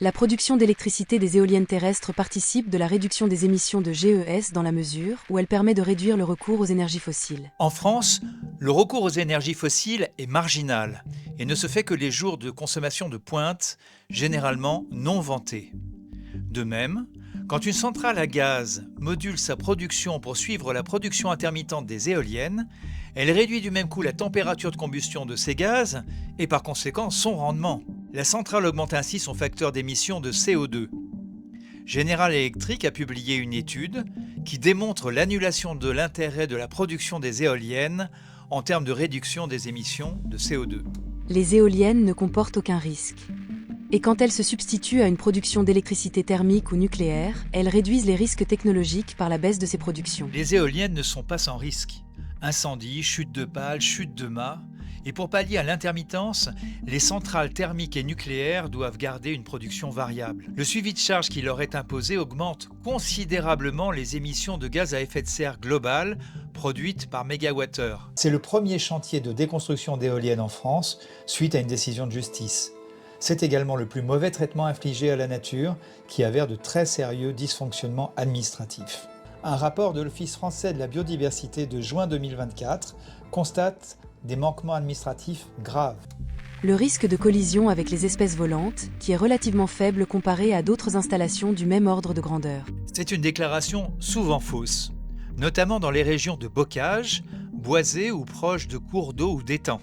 La production d'électricité des éoliennes terrestres participe de la réduction des émissions de GES dans la mesure où elle permet de réduire le recours aux énergies fossiles. En France, le recours aux énergies fossiles est marginal et ne se fait que les jours de consommation de pointe, généralement non vantés. De même, quand une centrale à gaz module sa production pour suivre la production intermittente des éoliennes, elle réduit du même coup la température de combustion de ces gaz et par conséquent son rendement. La centrale augmente ainsi son facteur d'émission de CO2. General Electric a publié une étude qui démontre l'annulation de l'intérêt de la production des éoliennes en termes de réduction des émissions de CO2. Les éoliennes ne comportent aucun risque. Et quand elles se substituent à une production d'électricité thermique ou nucléaire, elles réduisent les risques technologiques par la baisse de ces productions. Les éoliennes ne sont pas sans risque. Incendies, chute de pales, chute de mâts. Et pour pallier à l'intermittence, les centrales thermiques et nucléaires doivent garder une production variable. Le suivi de charge qui leur est imposé augmente considérablement les émissions de gaz à effet de serre globales produites par mégawattheure. C'est le premier chantier de déconstruction d'éoliennes en France suite à une décision de justice. C'est également le plus mauvais traitement infligé à la nature qui avère de très sérieux dysfonctionnements administratifs. Un rapport de l'Office français de la biodiversité de juin 2024 constate des manquements administratifs graves. Le risque de collision avec les espèces volantes, qui est relativement faible comparé à d'autres installations du même ordre de grandeur. C'est une déclaration souvent fausse, notamment dans les régions de bocage, boisées ou proches de cours d'eau ou d'étangs.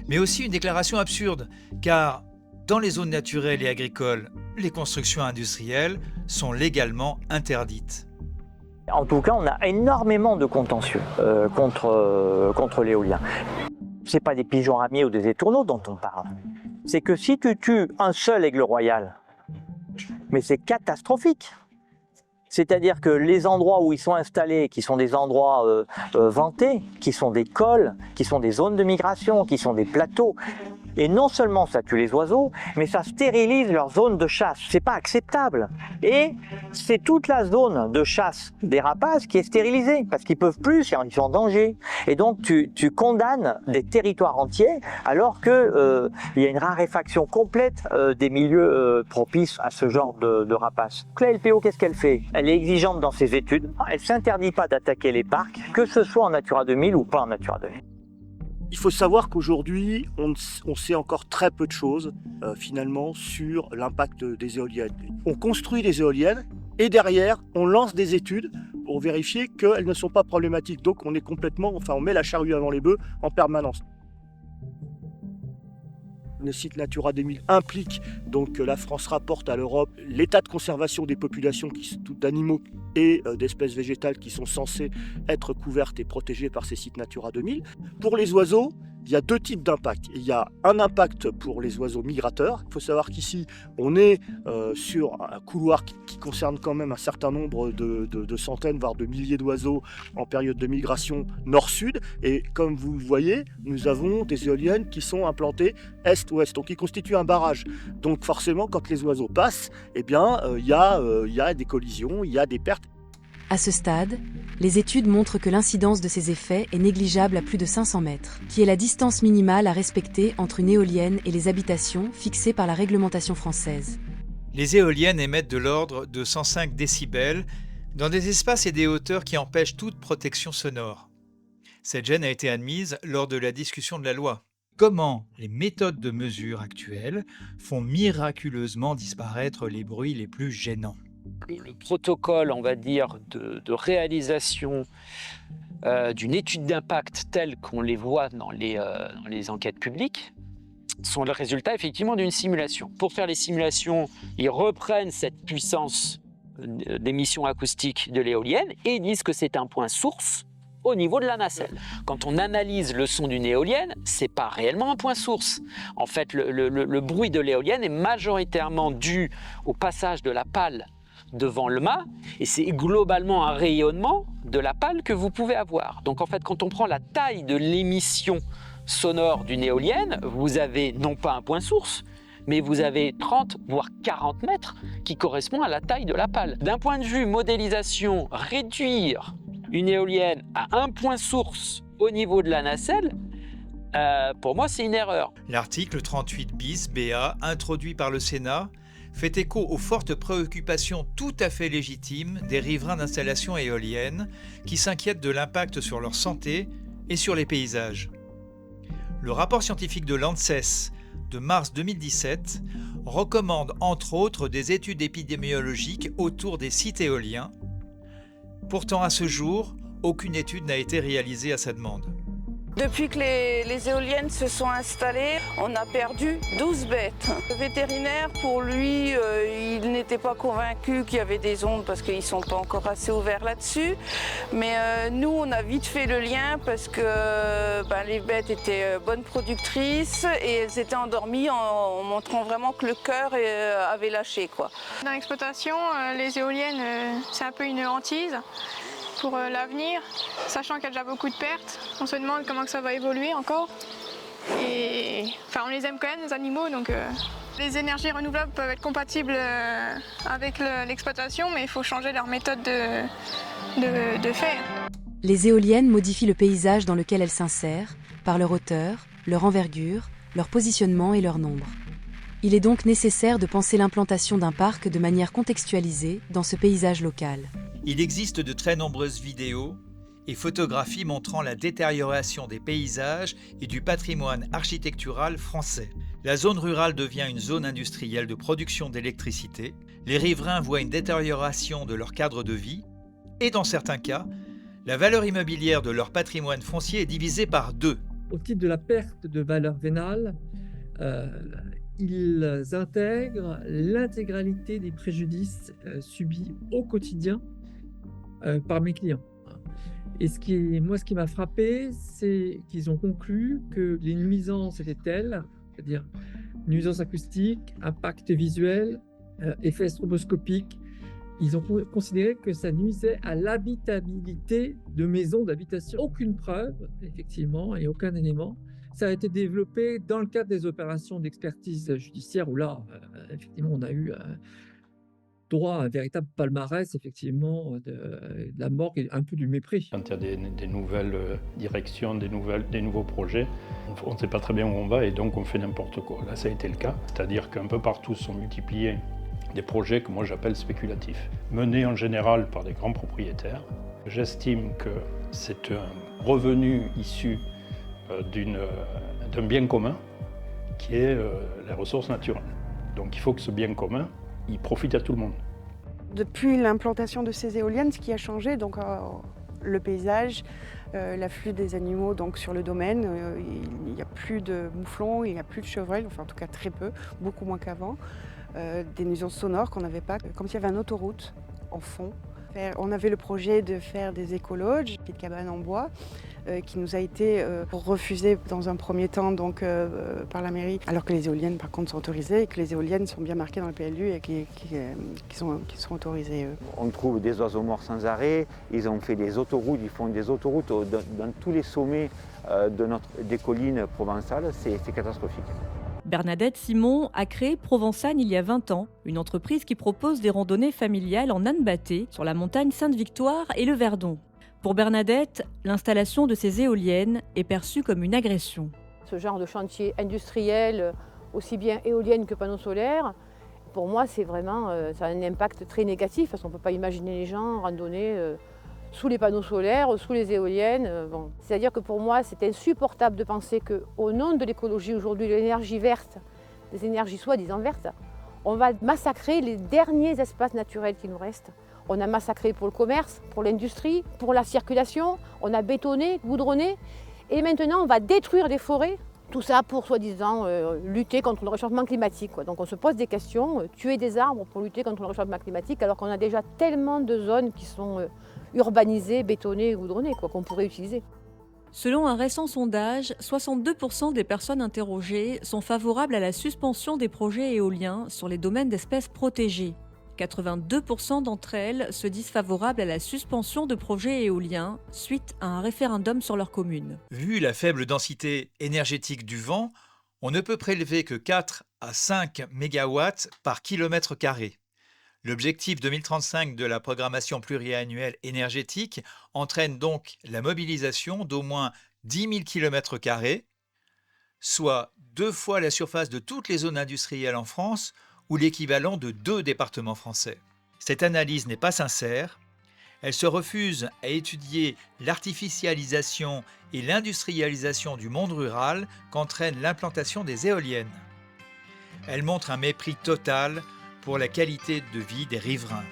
Mais aussi une déclaration absurde, car dans les zones naturelles et agricoles, les constructions industrielles sont légalement interdites. En tout cas, on a énormément de contentieux contre l'éolien. Ce n'est pas des pigeons ramiers ou des étourneaux dont on parle. C'est que si tu tues un seul aigle royal, mais c'est catastrophique. C'est-à-dire que les endroits où ils sont installés, qui sont des endroits vantés, qui sont des cols, qui sont des zones de migration, qui sont des plateaux, et non seulement ça tue les oiseaux, mais ça stérilise leur zone de chasse. C'est pas acceptable. Et c'est toute la zone de chasse des rapaces qui est stérilisée, parce qu'ils peuvent plus, ils sont en danger. Et donc tu condamnes des territoires entiers, alors que il y a une raréfaction complète des milieux propices à ce genre de rapaces. Donc la LPO, qu'est-ce qu'elle fait? Elle est exigeante dans ses études. Elle s'interdit pas d'attaquer les parcs, que ce soit en Natura 2000 ou pas en Natura 2000. Il faut savoir qu'aujourd'hui, on sait encore très peu de choses finalement sur l'impact des éoliennes. On construit des éoliennes et derrière, on lance des études pour vérifier qu'elles ne sont pas problématiques. Donc on est complètement, on met la charrue avant les bœufs en permanence. Le site Natura 2000 implique donc que la France rapporte à l'Europe l'état de conservation des populations d'animaux et d'espèces végétales qui sont censées être couvertes et protégées par ces sites Natura 2000. Pour les oiseaux, il y a deux types d'impact. Il y a un impact pour les oiseaux migrateurs. Il faut savoir qu'ici, on est sur un couloir qui concerne quand même un certain nombre de centaines, voire de milliers d'oiseaux en période de migration nord-sud. Et comme vous le voyez, nous avons des éoliennes qui sont implantées est-ouest, donc qui constituent un barrage. Donc forcément, quand les oiseaux passent, il y a des collisions, il y a des pertes. À ce stade, les études montrent que l'incidence de ces effets est négligeable à plus de 500 mètres, qui est la distance minimale à respecter entre une éolienne et les habitations fixée par la réglementation française. Les éoliennes émettent de l'ordre de 105 décibels dans des espaces et des hauteurs qui empêchent toute protection sonore. Cette gêne a été admise lors de la discussion de la loi. Comment les méthodes de mesure actuelles font miraculeusement disparaître les bruits les plus gênants? Le protocole, on va dire, de réalisation d'une étude d'impact telle qu'on les voit dans les enquêtes publiques sont le résultat effectivement d'une simulation. Pour faire les simulations, ils reprennent cette puissance d'émission acoustique de l'éolienne et ils disent que c'est un point source au niveau de la nacelle. Quand on analyse le son d'une éolienne, c'est pas réellement un point source. En fait, le bruit de l'éolienne est majoritairement dû au passage de la pale devant le mât, et c'est globalement un rayonnement de la pale que vous pouvez avoir. Donc en fait, quand on prend la taille de l'émission sonore d'une éolienne, vous avez non pas un point source, mais vous avez 30 voire 40 mètres qui correspond à la taille de la pale. D'un point de vue modélisation, réduire une éolienne à un point source au niveau de la nacelle, pour moi c'est une erreur. L'article 38 bis BA, introduit par le Sénat, fait écho aux fortes préoccupations tout à fait légitimes des riverains d'installations éoliennes qui s'inquiètent de l'impact sur leur santé et sur les paysages. Le rapport scientifique de l'ANSES de mars 2017 recommande entre autres des études épidémiologiques autour des sites éoliens. Pourtant, à ce jour, aucune étude n'a été réalisée à sa demande. Depuis que les éoliennes se sont installées, on a perdu 12 bêtes. Le vétérinaire, pour lui, il n'était pas convaincu qu'il y avait des ondes parce qu'ils ne sont pas encore assez ouverts là-dessus. Mais nous, on a vite fait le lien parce que les bêtes étaient bonnes productrices et elles étaient endormies en montrant vraiment que le cœur avait lâché, quoi. Dans l'exploitation, les éoliennes, c'est un peu une hantise pour l'avenir, sachant qu'il y a déjà beaucoup de pertes. On se demande comment que ça va évoluer encore. Et enfin, on les aime quand même, les animaux, donc les énergies renouvelables peuvent être compatibles avec l'exploitation, mais il faut changer leur méthode de faire. Les éoliennes modifient le paysage dans lequel elles s'insèrent, par leur hauteur, leur envergure, leur positionnement et leur nombre. Il est donc nécessaire de penser l'implantation d'un parc de manière contextualisée dans ce paysage local. Il existe de très nombreuses vidéos et photographies montrant la détérioration des paysages et du patrimoine architectural français. La zone rurale devient une zone industrielle de production d'électricité. Les riverains voient une détérioration de leur cadre de vie et, dans certains cas, la valeur immobilière de leur patrimoine foncier est divisée par 2. Au titre de la perte de valeur vénale, ils intègrent l'intégralité des préjudices subis au quotidien par mes clients. Et ce qui m'a frappé, c'est qu'ils ont conclu que les nuisances étaient telles, c'est-à-dire nuisances acoustiques, impact visuel, effets stroboscopiques. Ils ont considéré que ça nuisait à l'habitabilité de maisons d'habitation. Aucune preuve, effectivement, et aucun élément. Ça a été développé dans le cadre des opérations d'expertise judiciaire où là, effectivement, on a eu droit à un véritable palmarès, effectivement, de la morgue et un peu du mépris. Quand il y a des nouvelles directions, des nouveaux projets, on ne sait pas très bien où on va et donc on fait n'importe quoi. Là, ça a été le cas. C'est-à-dire qu'un peu partout sont multipliés des projets que moi j'appelle spéculatifs, menés en général par des grands propriétaires. J'estime que c'est un revenu issu d'un bien commun qui est les ressources naturelles. Donc il faut que ce bien commun, il profite à tout le monde. Depuis l'implantation de ces éoliennes, ce qui a changé, donc le paysage, l'afflux des animaux donc, sur le domaine, il n'y a plus de mouflons, il n'y a plus de chevreuils, enfin en tout cas très peu, beaucoup moins qu'avant. Des nuisances sonores qu'on n'avait pas, comme s'il y avait une autoroute en fond. On avait le projet de faire des écologes, des cabanes en bois, qui nous a été refusé dans un premier temps donc, par la mairie, alors que les éoliennes par contre sont autorisées et que les éoliennes sont bien marquées dans le PLU et qui sont autorisées. On trouve des oiseaux morts sans arrêt, ils ont fait des autoroutes, ils font des autoroutes dans tous les sommets des collines provençales, c'est catastrophique. Bernadette Simon a créé Provençane il y a 20 ans, une entreprise qui propose des randonnées familiales en âne batté sur la montagne Sainte-Victoire et le Verdon. Pour Bernadette, l'installation de ces éoliennes est perçue comme une agression. Ce genre de chantier industriel, aussi bien éolienne que panneaux solaires, pour moi c'est vraiment ça a un impact très négatif parce qu'on ne peut pas imaginer les gens randonner sous les panneaux solaires, sous les éoliennes. Bon. C'est-à-dire que pour moi, c'est insupportable de penser qu'au nom de l'écologie aujourd'hui, de l'énergie verte, des énergies soi-disant vertes, on va massacrer les derniers espaces naturels qui nous restent. On a massacré pour le commerce, pour l'industrie, pour la circulation, on a bétonné, goudronné, et maintenant on va détruire des forêts. Tout ça pour soi-disant lutter contre le réchauffement climatique. Quoi. Donc on se pose des questions, tuer des arbres pour lutter contre le réchauffement climatique, alors qu'on a déjà tellement de zones qui sont urbanisées, bétonnées, goudronnées, qu'on pourrait utiliser. Selon un récent sondage, 62% des personnes interrogées sont favorables à la suspension des projets éoliens sur les domaines d'espèces protégées. 82% d'entre elles se disent favorables à la suspension de projets éoliens suite à un référendum sur leur commune. Vu la faible densité énergétique du vent, on ne peut prélever que 4 à 5 MW par kilomètre carré. L'objectif 2035 de la programmation pluriannuelle énergétique entraîne donc la mobilisation d'au moins 10 000 km², soit 2 fois la surface de toutes les zones industrielles en France, ou l'équivalent de 2 départements français. Cette analyse n'est pas sincère. Elle se refuse à étudier l'artificialisation et l'industrialisation du monde rural qu'entraîne l'implantation des éoliennes. Elle montre un mépris total pour la qualité de vie des riverains.